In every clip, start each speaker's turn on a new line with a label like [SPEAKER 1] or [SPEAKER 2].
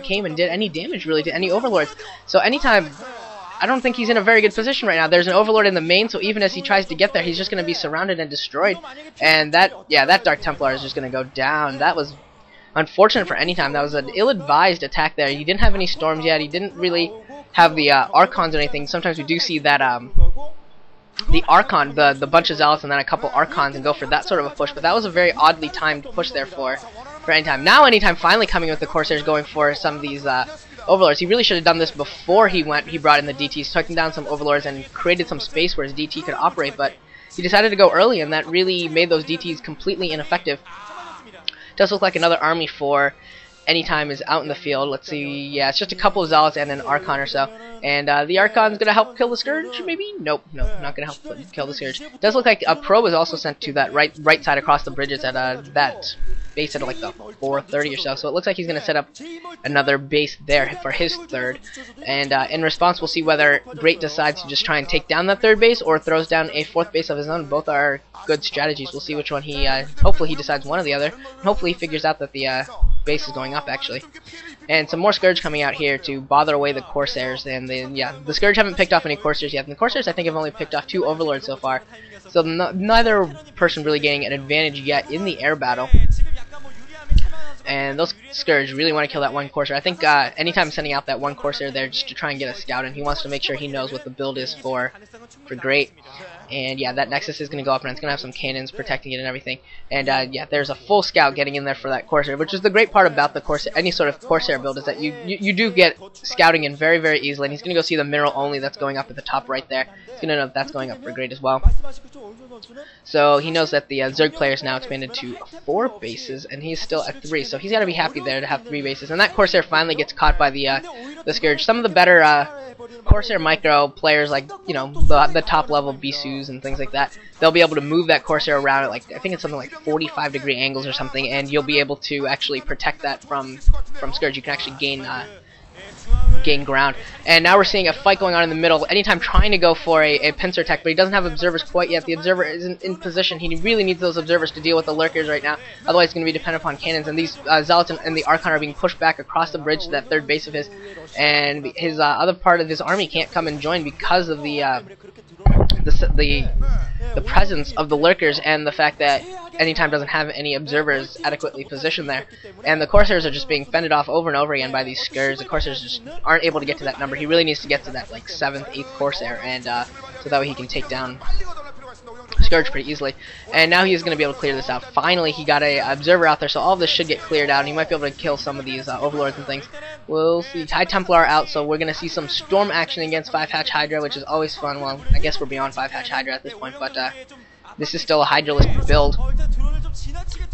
[SPEAKER 1] came and did any damage really to any overlords. So anytime, I don't think he's in a very good position right now. There's an overlord in the main, so even as he tries to get there, he's just going to be surrounded and destroyed. And that Dark Templar is just going to go down. That was unfortunate for Anytime. That was an ill-advised attack there. He didn't have any storms yet. He didn't really have the Archons or anything. Sometimes we do see that the Archon, the bunch of Zealots and then a couple Archons and go for that sort of a push. But that was a very oddly timed push there for Anytime. Now Anytime finally coming with the Corsairs going for some of these overlords. He really should have done this before he brought in the DTs, taking down some overlords and created some space where his DT could operate, but he decided to go early, and that really made those DTs completely ineffective. Does look like another army for Anytime is out in the field. Let's see, yeah, it's just a couple of Zealots and an Archon or so. And the Archon's going to help kill the Scourge, maybe? Nope, not going to help kill the Scourge. It does look like a probe is also sent to that right side across the bridges at that base at like the 4:30 or so. So it looks like he's going to set up another base there for his third. And in response, we'll see whether Great decides to just try and take down that third base or throws down a fourth base of his own. Both are good strategies. We'll see which one he, hopefully he decides one or the other. And hopefully he figures out that the base is going up, actually. And some more Scourge coming out here to bother away the Corsairs. And then, yeah, the Scourge haven't picked off any Corsairs yet. And the Corsairs, I think, have only picked off 2 Overlords so far. So neither person really getting an advantage yet in the air battle. And those Scourge really want to kill that one Corsair. I think Anytime sending out that one Corsair there just to try and get a scout, and he wants to make sure he knows what the build is for Great. And yeah, that Nexus is going to go up, and it's going to have some cannons protecting it and everything. And yeah, there's a full scout getting in there for that Corsair, which is the great part about the Corsair, any sort of Corsair build, is that you do get scouting in very, very easily. And he's going to go see the mineral only that's going up at the top right there. He's going to know that that's going up for Great as well. So he knows that the Zerg player is now expanded to 4 bases, and he's still at 3. So he's got to be happy there to have 3 bases. And that Corsair finally gets caught by the Scourge. Some of the better Corsair micro players, like, you know, the top level Bisus and things like that, they'll be able to move that Corsair around at, like, I think it's something like 45-degree angles or something, and you'll be able to actually protect that from Scourge. You can actually gain ground. And now we're seeing a fight going on in the middle. Anytime trying to go for a pincer attack, but he doesn't have observers quite yet. The observer isn't in position. He really needs those observers to deal with the lurkers right now. Otherwise, it's going to be dependent upon cannons. And these Zealots and the Archon are being pushed back across the bridge to that third base of his. And his other part of his army can't come and join because of the presence of the lurkers and the fact that Anytime doesn't have any observers adequately positioned there. And the Corsairs are just being fended off over and over again by these Scourge. The Corsairs just aren't able to get to that number. He really needs to get to that, like, 7th, 8th Corsair, and so that way he can take down Scourge pretty easily. And now he is going to be able to clear this out. Finally, he got a observer out there, so all of this should get cleared out, and he might be able to kill some of these overlords and things. We'll see. High Templar out, so we're going to see some storm action against 5-hatch Hydra, which is always fun. Well, I guess we're beyond 5-hatch Hydra at this point, but this is still a Hydralist build.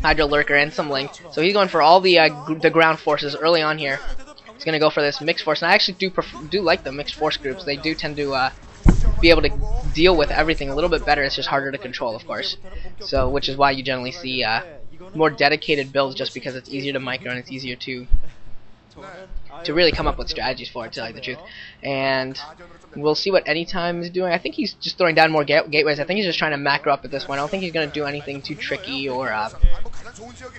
[SPEAKER 1] Hydra Lurker and some Link. So he's going for all the ground forces early on here. He's going to go for this mixed force, and I actually do like the mixed force groups. They do tend to be able to deal with everything a little bit better. It's just harder to control, of course. So, which is why you generally see more dedicated builds, just because it's easier to micro and it's easier to really come up with strategies for it, to tell you the truth. And we'll see what Anytime is doing. I think he's just throwing down more gateways. I think he's just trying to macro up at this point. I don't think he's going to do anything too tricky or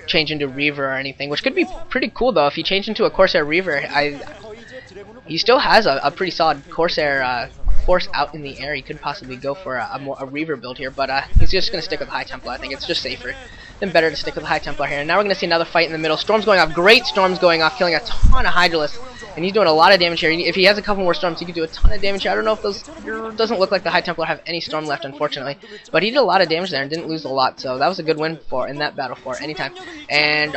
[SPEAKER 1] change into Reaver or anything, which could be pretty cool, though. If he changed into a Corsair Reaver, he still has a pretty solid Corsair force out in the air. He could possibly go for a Reaver build here, but he's just going to stick with High Templar. I think it's just safer than better to stick with High Templar here. And now we're going to see another fight in the middle. Storms going off. Great storms going off, killing a ton of Hydralists. And he's doing a lot of damage here. If he has a couple more storms, he could do a ton of damage here. I don't know if those... doesn't look like the High Templar have any storm left, unfortunately. But he did a lot of damage there and didn't lose a lot. So that was a good win in that battle for Anytime. And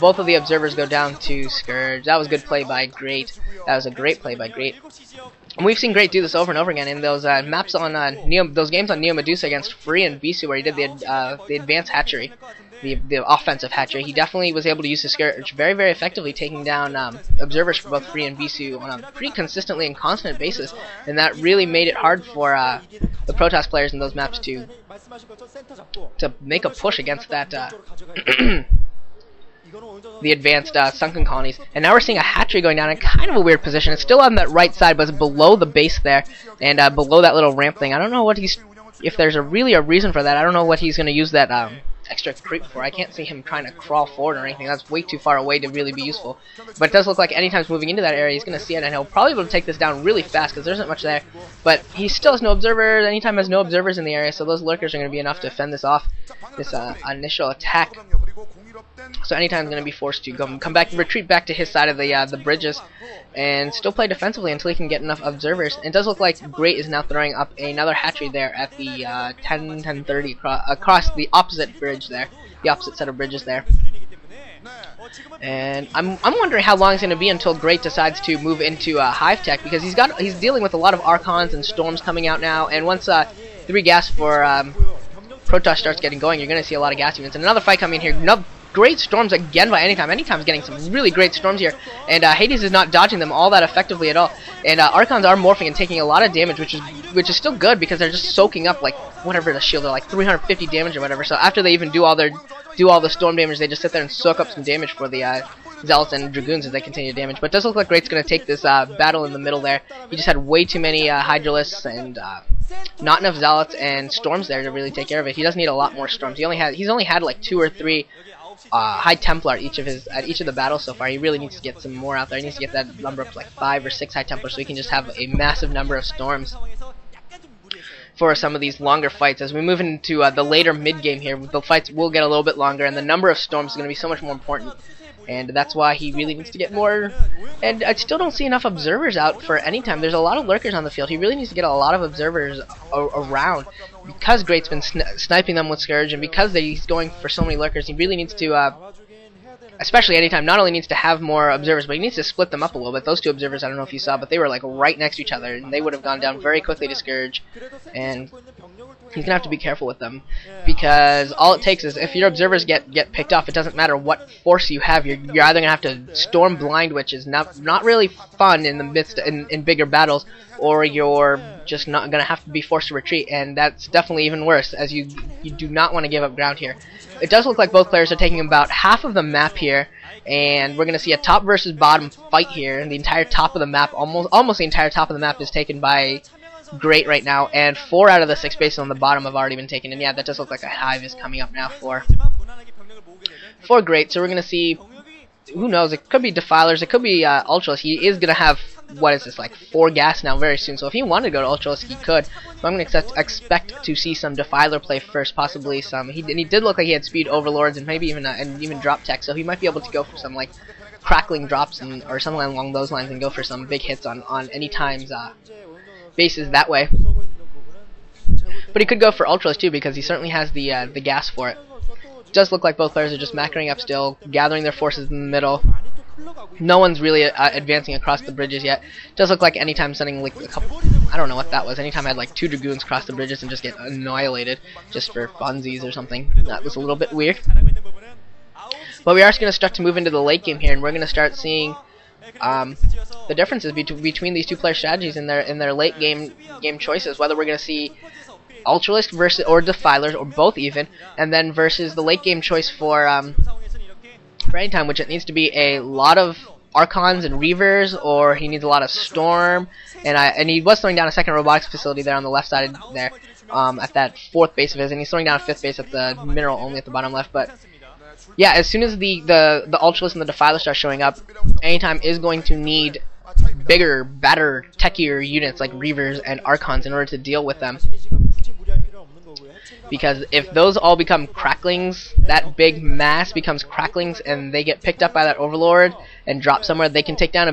[SPEAKER 1] both of the observers go down to Scourge. That was good play by Great. That was a great play by Great. And we've seen Great do this over and over again in those maps on those games on Neo Medusa against Free and Bisu, where he did the advanced hatchery, the offensive hatchery. He definitely was able to use his Scourge very, very effectively, taking down observers for both Free and Bisu on a pretty consistently and constant basis, and that really made it hard for the Protoss players in those maps to make a push against that the advanced sunken colonies. And now we're seeing a hatchery going down in kind of a weird position. It's still on that right side, but it's below the base there, and below that little ramp thing. I don't know what if there's really a reason for that. I don't know what he's going to use that extra creep for. I can't see him trying to crawl forward or anything. That's way too far away to really be useful. But it does look like anytime he's moving into that area, he's going to see it, and he'll probably be able to take this down really fast because there isn't much there. But he still has no observers. Anytime has no observers in the area, so those lurkers are going to be enough to fend this off, this initial attack. So anytime he's going to be forced to come back, retreat back to his side of the bridges, and still play defensively until he can get enough observers. It does look like Great is now throwing up another hatchery there at the 10:30 across the opposite bridge there, the opposite set of bridges there. And I'm wondering how long it's going to be until Great decides to move into Hive Tech, because he's dealing with a lot of Archons and Storms coming out now, and once 3 gas for Protoss starts getting going, you're going to see a lot of gas units. And another fight coming in here. No, great storms again by Anytime. Anytime's getting some really great storms here, and Hades is not dodging them all that effectively at all. And Archons are morphing and taking a lot of damage, which is still good because they're just soaking up like whatever the shield are, like 350 damage or whatever. So after they even do all the storm damage, they just sit there and soak up some damage for the Zealots and Dragoons as they continue to damage. But it does look like Great's going to take this battle in the middle there. He just had way too many Hydralisks and not enough Zealots and Storms there to really take care of it. He does need a lot more Storms. He's only had like 2 or 3 High Templar at each of the battles so far. He really needs to get some more out there. He needs to get that number up to like 5 or 6 High Templars so he can just have a massive number of Storms for some of these longer fights. As we move into the later mid-game here, the fights will get a little bit longer, and the number of Storms is going to be so much more important. And that's why he really needs to get more. And I still don't see enough observers out for Anytime. There's a lot of lurkers on the field. He really needs to get a lot of observers around, because Great's been sniping them with Scourge, and because he's going for so many lurkers. He really needs to, especially Anytime, not only needs to have more observers, but he needs to split them up a little bit. Those 2 observers, I don't know if you saw, but they were like right next to each other, and they would have gone down very quickly to Scourge. And he's gonna have to be careful with them, because all it takes is if your observers get picked off, it doesn't matter what force you have. You're either gonna have to storm blind, which is not really fun in the midst in bigger battles, or you're just not gonna have to be forced to retreat, and that's definitely even worse, as you do not want to give up ground here. It does look like both players are taking about half of the map here, and we're gonna see a top versus bottom fight here, and the entire top of the map, almost the entire top of the map, is taken by Great right now, and 4 out of the 6 bases on the bottom have already been taken. And yeah, that does look like a hive is coming up now for Great. So we're gonna see, who knows, it could be Defilers, it could be Ultralisk. He is gonna have, what is this, like 4 gas now very soon, so if he wanted to go to Ultralisk, he could. So I'm gonna expect to see some Defiler play first, possibly some. He did look like he had speed overlords and maybe even drop tech, so he might be able to go for some like crackling drops or something along those lines and go for some big hits on Anytime's bases that way. But he could go for Ultralisk too, because he certainly has the gas for it. It does look like both players are just macroing up still, gathering their forces in the middle. No one's really advancing across the bridges yet. It does look like Anytime sending like a couple, I don't know what that was. Anytime had like 2 Dragoons cross the bridges and just get annihilated just for funsies or something. That was a little bit weird. But we are going to start to move into the late game here, and we're going to start seeing the differences between these 2 player strategies in their late game choices. Whether we're going to see Ultralisk versus or Defilers, or both even, and then versus the late game choice for Anytime, which it needs to be a lot of Archons and Reavers, or he needs a lot of Storm. And he was throwing down a second robotics facility there on the left side there, at that 4th base of his, and he's throwing down a 5th base at the mineral only at the bottom left. But yeah, as soon as the Ultralisk and the Defiler start showing up, Anytime is going to need bigger, better, techier units like Reavers and Archons in order to deal with them. Because if those all become cracklings, that big mass becomes cracklings, and they get picked up by that Overlord and drop somewhere, they can take down a big